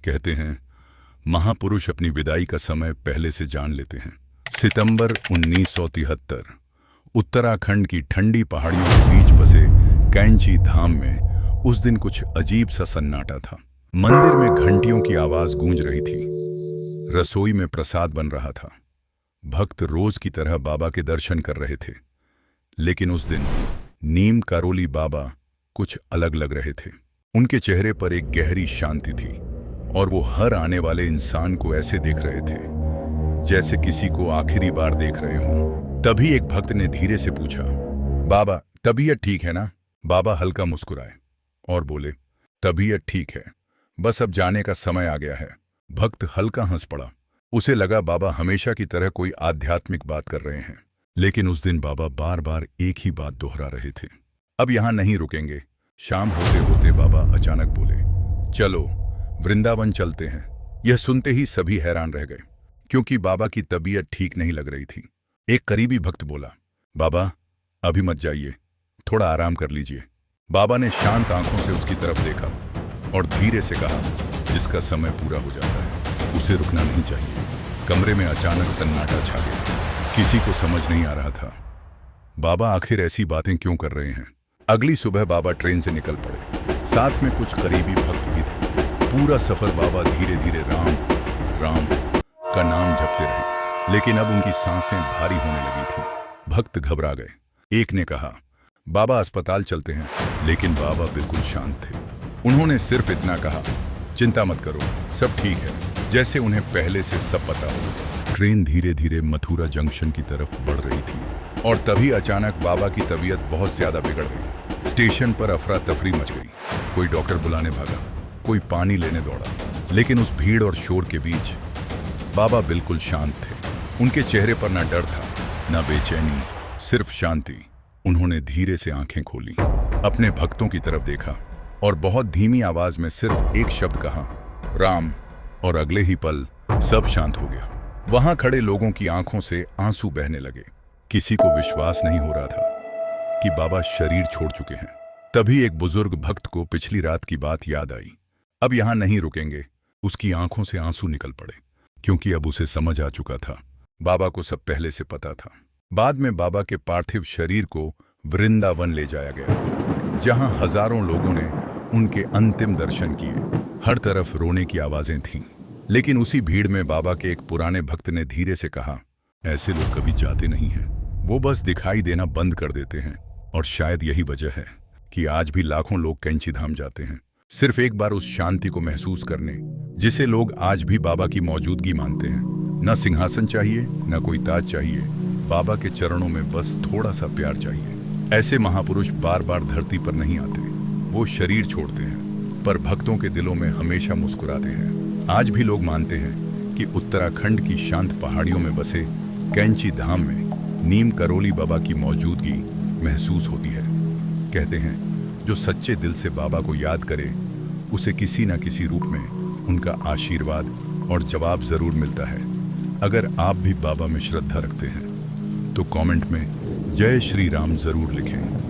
कहते हैं महापुरुष अपनी विदाई का समय पहले से जान लेते हैं। सितंबर 1973 उत्तराखंड की ठंडी पहाड़ियों के बीच बसे कैंची धाम में उस दिन कुछ अजीब सा सन्नाटा था। मंदिर में घंटियों की आवाज गूंज रही थी, रसोई में प्रसाद बन रहा था, भक्त रोज की तरह बाबा के दर्शन कर रहे थे। लेकिन उस दिन नीम करोली बाबा कुछ अलग लग रहे थे। उनके चेहरे पर एक गहरी शांति थी और वो हर आने वाले इंसान को ऐसे देख रहे थे जैसे किसी को आखिरी बार देख रहे हों। तभी एक भक्त ने धीरे से पूछा, बाबा तबीयत ठीक है ना? बाबा हल्का मुस्कुराए और बोले, तबीयत ठीक है, बस अब जाने का समय आ गया है। भक्त हल्का हंस पड़ा। उसे लगा बाबा हमेशा की तरह कोई आध्यात्मिक बात कर रहे हैं। लेकिन उस दिन बाबा बार बार एक ही बात दोहरा रहे थे, अब यहां नहीं रुकेंगे। शाम होते होते बाबा अचानक बोले, चलो वृंदावन चलते हैं। यह सुनते ही सभी हैरान रह गए, क्योंकि बाबा की तबीयत ठीक नहीं लग रही थी। एक करीबी भक्त बोला, बाबा अभी मत जाइए, थोड़ा आराम कर लीजिए। बाबा ने शांत आंखों से उसकी तरफ देखा और धीरे से कहा, जिसका समय पूरा हो जाता है उसे रुकना नहीं चाहिए। कमरे में अचानक सन्नाटा छा गया। किसी को समझ नहीं आ रहा था बाबा आखिर ऐसी बातें क्यों कर रहे हैं। अगली सुबह बाबा ट्रेन से निकल पड़े, साथ में कुछ करीबी भक्त भी थे। पूरा सफर बाबा धीरे धीरे राम राम का नाम जपते रहे, लेकिन अब उनकी सांसें भारी होने लगी थी। भक्त घबरा गए। एक ने कहा, बाबा अस्पताल चलते हैं। लेकिन बाबा बिल्कुल शांत थे। उन्होंने सिर्फ इतना कहा, चिंता मत करो, सब ठीक है, जैसे उन्हें पहले से सब पता हो। ट्रेन धीरे धीरे मथुरा जंक्शन की तरफ बढ़ रही थी और तभी अचानक बाबा की तबीयत बहुत ज्यादा बिगड़ गई। स्टेशन पर अफरा तफरी मच गई। कोई डॉक्टर बुलाने भागा, कोई पानी लेने दौड़ा। लेकिन उस भीड़ और शोर के बीच बाबा बिल्कुल शांत थे। उनके चेहरे पर ना डर था, ना बेचैनी, सिर्फ शांति। उन्होंने धीरे से आंखें खोली, अपने भक्तों की तरफ देखा और बहुत धीमी आवाज में सिर्फ एक शब्द कहा, राम। और अगले ही पल सब शांत हो गया। वहां खड़े लोगों की आंखों से आंसू बहने लगे। किसी को विश्वास नहीं हो रहा था कि बाबा शरीर छोड़ चुके हैं। तभी एक बुजुर्ग भक्त को पिछली रात की बात याद आई। अब यहां नहीं रुकेंगे। उसकी आंखों से आंसू निकल पड़े, क्योंकि अब उसे समझ आ चुका था, बाबा को सब पहले से पता था। बाद में बाबा के पार्थिव शरीर को वृंदावन ले जाया गया, जहां हजारों लोगों ने उनके अंतिम दर्शन किए। हर तरफ रोने की आवाजें थीं। लेकिन उसी भीड़ में बाबा के एक पुराने भक्त ने धीरे से कहा, ऐसे लोग कभी जाते नहीं हैं, वो बस दिखाई देना बंद कर देते हैं। और शायद यही वजह है कि आज भी लाखों लोग कैंची धाम जाते हैं, सिर्फ एक बार उस शांति को महसूस करने, जिसे लोग आज भी बाबा की मौजूदगी मानते हैं। न सिंहासन चाहिए, न कोई ताज चाहिए, बाबा के चरणों में बस थोड़ा सा प्यार चाहिए। ऐसे महापुरुष बार बार धरती पर नहीं आते, वो शरीर छोड़ते हैं, पर भक्तों के दिलों में हमेशा मुस्कुराते हैं। आज भी लोग मानते हैं कि उत्तराखंड की शांत पहाड़ियों में बसे कैंची धाम में नीम करोली बाबा की मौजूदगी महसूस होती है। कहते हैं, जो सच्चे दिल से बाबा को याद करे, उसे किसी न किसी रूप में उनका आशीर्वाद और जवाब जरूर मिलता है। अगर आप भी बाबा में श्रद्धा रखते हैं तो कमेंट में जय श्री राम जरूर लिखें।